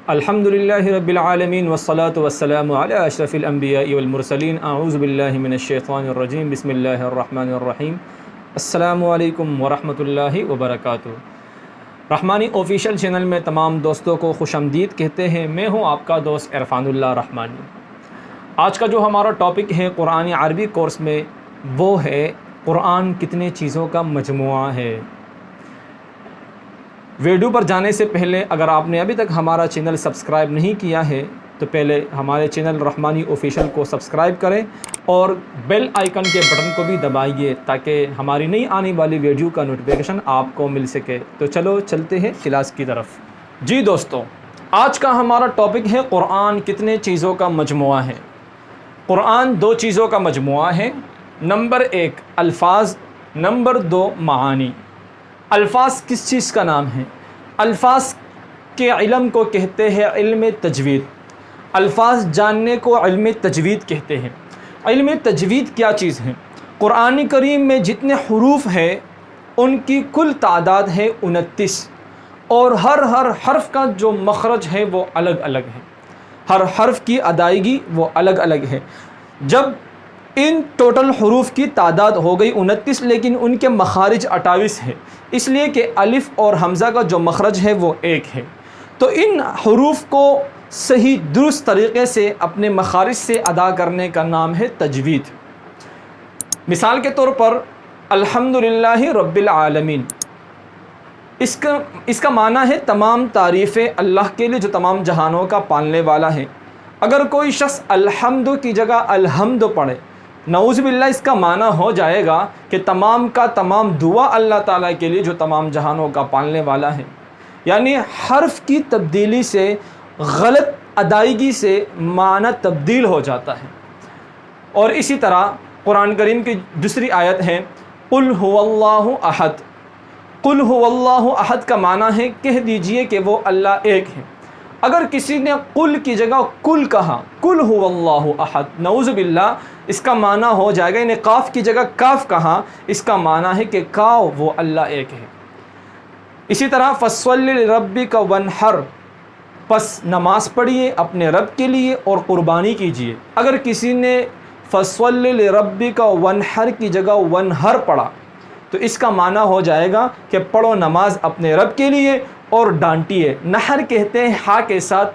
الحمدللہ رب العالمین والصلاة والسلام علی اشرف الانبیاء والمرسلین اعوذ باللہ من الشیطان الرجیم بسم اللہ الرحمن الرحیم السلام علیکم ورحمۃ اللہ وبرکاتہ۔ رحمانی آفیشیل چینل میں تمام دوستوں کو خوش آمدید کہتے ہیں۔ میں ہوں آپ کا دوست عرفان اللہ رحمانی۔ آج کا جو ہمارا ٹاپک ہے قرآن عربی کورس میں، وہ ہے قرآن کتنے چیزوں کا مجموعہ ہے۔ ویڈیو پر جانے سے پہلے اگر آپ نے ابھی تک ہمارا چینل سبسکرائب نہیں کیا ہے تو پہلے ہمارے چینل رحمانی آفیشیل کو سبسکرائب کریں اور بیل آئیکن کے بٹن کو بھی دبائیے تاکہ ہماری نئی آنے والی ویڈیو کا نوٹیفیکیشن آپ کو مل سکے۔ تو چلو چلتے ہیں کلاس کی طرف۔ جی دوستو، آج کا ہمارا ٹاپک ہے قرآن کتنے چیزوں کا مجموعہ ہے۔ قرآن دو چیزوں کا مجموعہ ہے۔ نمبر 1 الفاظ، نمبر 2 معانی۔ الفاظ کس چیز کا نام ہے؟ الفاظ کے علم کو کہتے ہیں علم تجوید۔ الفاظ جاننے کو علم تجوید کہتے ہیں۔ علم تجوید کیا چیز ہے؟ قرآن کریم میں جتنے حروف ہیں ان کی کل تعداد ہے 29، اور ہر حرف کا جو مخرج ہے وہ الگ الگ ہے۔ ہر حرف کی ادائیگی وہ الگ الگ ہے۔ جب ان ٹوٹل حروف کی تعداد ہو گئی 29، لیکن ان کے مخارج 28 ہے، اس لیے کہ الف اور حمزہ کا جو مخرج ہے وہ ایک ہے۔ تو ان حروف کو صحیح درست طریقے سے اپنے مخارج سے ادا کرنے کا نام ہے تجوید۔ مثال کے طور پر الحمدللہ رب العالمین، اس کا معنی ہے تمام تعریفیں اللہ کے لیے جو تمام جہانوں کا پالنے والا ہے۔ اگر کوئی شخص الحمد کی جگہ الحمد پڑھے، نعوذ باللہ اس کا معنی ہو جائے گا کہ تمام کا تمام دعا اللہ تعالیٰ کے لیے جو تمام جہانوں کا پالنے والا ہے۔ یعنی حرف کی تبدیلی سے، غلط ادائیگی سے معنی تبدیل ہو جاتا ہے۔ اور اسی طرح قرآن کریم کی دوسری آیت ہے قل هو اللہ احد۔ قل هو اللہ احد کا معنی ہے کہہ دیجئے کہ وہ اللہ ایک ہے۔ اگر کسی نے قل کی جگہ کل کہا، قل هو اللہ احد، نعوذ باللہ اس کا معنی ہو جائے گا، یعنی قاف کی جگہ کاف کہا، اس کا معنی ہے کہ کاؤ وہ اللہ ایک ہے۔ اسی طرح فَصَلِّ لِرَبِّكَ وَانْحَرْ، پس نماز پڑھیے اپنے رب کے لیے اور قربانی کیجیے۔ اگر کسی نے فَصَلِّ لِرَبِّكَ وَانْحَرْ کی جگہ وَانْحَرْ پڑھا تو اس کا معنی ہو جائے گا کہ پڑھو نماز اپنے رب کے لیے اور ڈانٹیے۔ نحر کہتے ہیں ہا کے ساتھ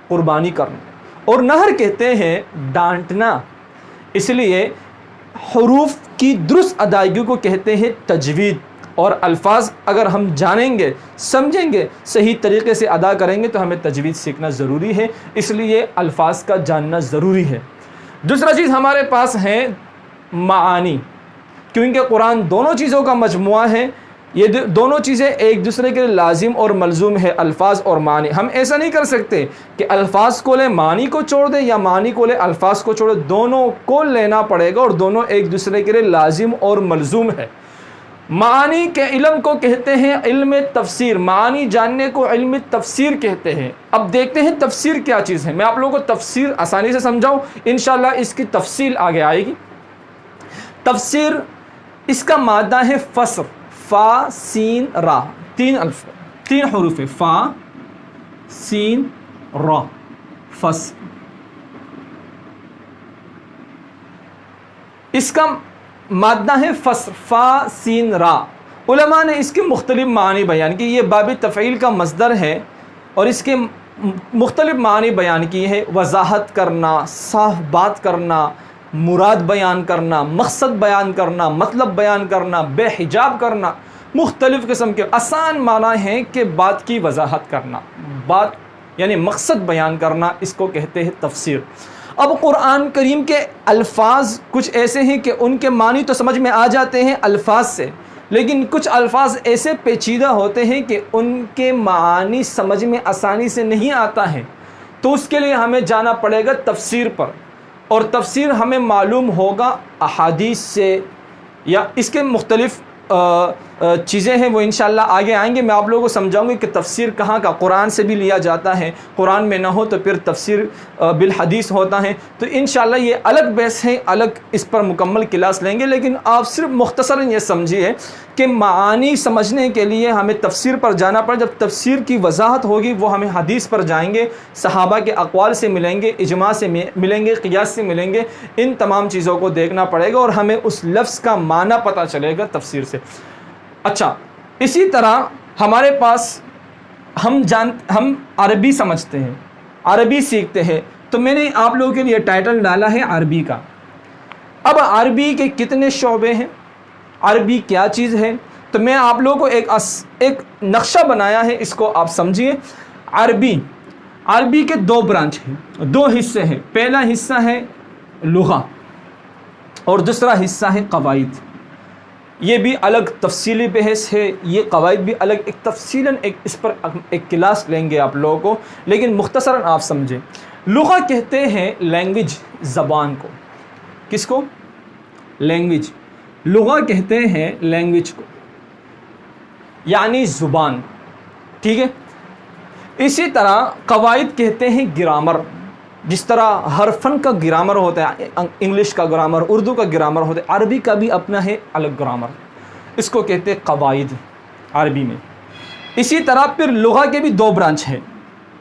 قربانی کرنا، اور نحر کہتے ہیں ڈانٹنا۔ اس لیے حروف کی درست ادائیگی کو کہتے ہیں تجوید، اور الفاظ اگر ہم جانیں گے، سمجھیں گے، صحیح طریقے سے ادا کریں گے تو ہمیں تجوید سیکھنا ضروری ہے۔ اس لیے الفاظ کا جاننا ضروری ہے۔ دوسرا چیز ہمارے پاس ہے معانی، کیونکہ قرآن دونوں چیزوں کا مجموعہ ہے۔ یہ دونوں چیزیں ایک دوسرے کے لازم اور ملزوم ہے، الفاظ اور معنی۔ ہم ایسا نہیں کر سکتے کہ الفاظ کو لے معنی کو چھوڑ دیں یا معنی کو لے الفاظ کو چھوڑ دیں، دونوں کو لینا پڑے گا، اور دونوں ایک دوسرے کے لیے لازم اور ملزوم ہے۔ معانی کے علم کو کہتے ہیں علم تفسیر۔ معانی جاننے کو علم تفسیر کہتے ہیں۔ اب دیکھتے ہیں تفسیر کیا چیز ہے۔ میں آپ لوگوں کو تفسیر آسانی سے سمجھاؤں، انشاءاللہ اس کی تفصیل آگے آئے گی۔ تفسیر اس کا مادہ ہے فسر، فا سین را، تین حروف ہے، فا سین را، فسر۔ اس کا مادہ ہے فسر، فا سین را۔ علماء نے اس کے مختلف معنی بیان کی۔ یہ باب تفعیل کا مصدر ہے اور اس کے مختلف معنی بیان کی ہے۔ وضاحت کرنا، صاف بات کرنا، مراد بیان کرنا، مقصد بیان کرنا، مطلب بیان کرنا، بے حجاب کرنا، مختلف قسم کے آسان معنی ہیں کہ بات کی وضاحت کرنا، بات یعنی مقصد بیان کرنا، اس کو کہتے ہیں تفسیر۔ اب قرآن کریم کے الفاظ کچھ ایسے ہیں کہ ان کے معنی تو سمجھ میں آ جاتے ہیں الفاظ سے، لیکن کچھ الفاظ ایسے پیچیدہ ہوتے ہیں کہ ان کے معانی سمجھ میں آسانی سے نہیں آتا ہے، تو اس کے لیے ہمیں جانا پڑے گا تفسیر پر، اور تفسیر ہمیں معلوم ہوگا احادیث سے یا اس کے مختلف چیزیں ہیں وہ انشاءاللہ آگے آئیں گے. میں آپ لوگوں کو سمجھاؤں گی کہ تفسیر کہاں کا قرآن سے بھی لیا جاتا ہے, قرآن میں نہ ہو تو پھر تفسیر بالحدیث ہوتا ہے. تو انشاءاللہ یہ الگ بحث ہے, الگ اس پر مکمل کلاس لیں گے. لیکن آپ صرف مختصراً یہ سمجھیے کہ معانی سمجھنے کے لیے ہمیں تفسیر پر جانا پڑے. جب تفسیر کی وضاحت ہوگی وہ ہمیں حدیث پر جائیں گے, صحابہ کے اقوال سے ملیں گے, اجماع سے ملیں گے, قیاس سے ملیں گے. ان تمام چیزوں کو دیکھنا پڑے گا اور ہمیں اس لفظ کا معنی پتہ چلے گا تفسیر سے. اچھا, اسی طرح ہمارے پاس ہم عربی سمجھتے ہیں, عربی سیکھتے ہیں. تو میں نے آپ لوگوں کے لیے ٹائٹل ڈالا ہے عربی کا. اب عربی کے کتنے شعبے ہیں, عربی کیا چیز ہے, تو میں آپ لوگوں کو ایک نقشہ بنایا ہے, اس کو آپ سمجھیے. عربی کے دو برانچ ہیں, دو حصے ہیں. پہلا حصہ ہے لغہ اور دوسرا حصہ ہے قواعد. یہ بھی الگ تفصیلی بحث ہے, یہ قواعد بھی الگ, ایک تفصیلاً اس پر ایک کلاس لیں گے آپ لوگوں کو. لیکن مختصراً آپ سمجھیں. لغہ کہتے ہیں لینگویج, زبان کو. کس کو؟ لینگویج. لغہ کہتے ہیں لینگویج کو, یعنی زبان. ٹھیک ہے. اسی طرح قواعد کہتے ہیں گرامر. جس طرح ہر فن کا گرامر ہوتا ہے, انگلش کا گرامر, اردو کا گرامر ہوتا ہے, عربی کا بھی اپنا ہے الگ گرامر. اس کو کہتے ہیں قواعد عربی میں. اسی طرح پھر لغہ کے بھی دو برانچ ہیں.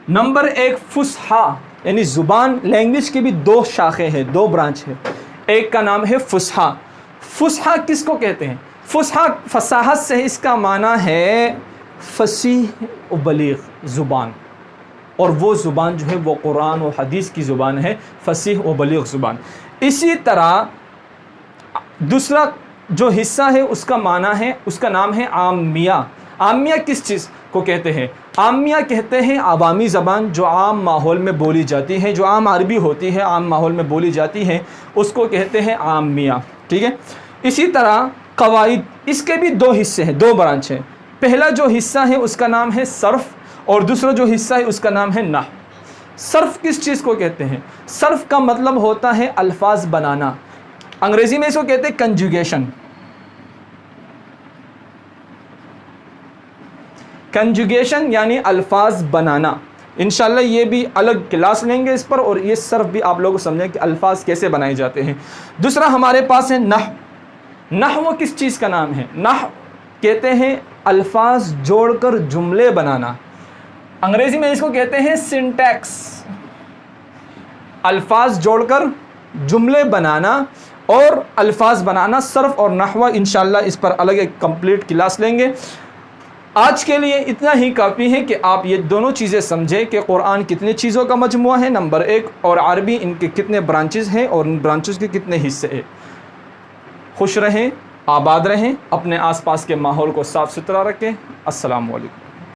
نمبر ایک فصحا, یعنی زبان, لینگویج کی بھی دو شاخیں ہیں, دو برانچ ہیں. ایک کا نام ہے فصحا. فصحا کس کو کہتے ہیں؟ فصحا فصاحت سے اس کا معنی ہے فصیح و بلیغ زبان. اور وہ زبان جو ہے وہ قرآن و حدیث کی زبان ہے, فصیح و بلیغ زبان. اسی طرح دوسرا جو حصہ ہے اس کا معنی ہے, اس کا نام ہے عامیہ. عامیہ کس چیز کو کہتے ہیں؟ عامیہ کہتے ہیں عوامی زبان جو عام ماحول میں بولی جاتی ہے, جو عام عربی ہوتی ہے, عام ماحول میں بولی جاتی ہے, اس کو کہتے ہیں عامیہ. ٹھیک ہے. اسی طرح قواعد, اس کے بھی دو حصے ہیں, دو برانچ ہیں. پہلا جو حصہ ہے اس کا نام ہے صرف, اور دوسرا جو حصہ ہے اس کا نام ہے نحو. صرف کس چیز کو کہتے ہیں؟ صرف کا مطلب ہوتا ہے الفاظ بنانا. انگریزی میں اس کو کہتے ہیں کنجوگیشن. کنجوگیشن یعنی الفاظ بنانا. انشاءاللہ یہ بھی الگ کلاس لیں گے اس پر, اور یہ صرف بھی آپ لوگوں کو سمجھیں کہ الفاظ کیسے بنائے جاتے ہیں. دوسرا ہمارے پاس ہے نحو. نحو کس چیز کا نام ہے؟ نحو کہتے ہیں الفاظ جوڑ کر جملے بنانا. انگریزی میں اس کو کہتے ہیں سنٹیکس. الفاظ جوڑ کر جملے بنانا اور الفاظ بنانا, صرف اور نحو. انشاءاللہ اس پر الگ ایک کمپلیٹ کلاس لیں گے. آج کے لیے اتنا ہی کافی ہے کہ آپ یہ دونوں چیزیں سمجھیں کہ قرآن کتنے چیزوں کا مجموعہ ہے, نمبر ایک, اور عربی ان کے کتنے برانچز ہیں اور ان برانچز کے کتنے حصے ہیں. خوش رہیں, آباد رہیں, اپنے آس پاس کے ماحول کو صاف ستھرا رکھیں. السلام علیکم.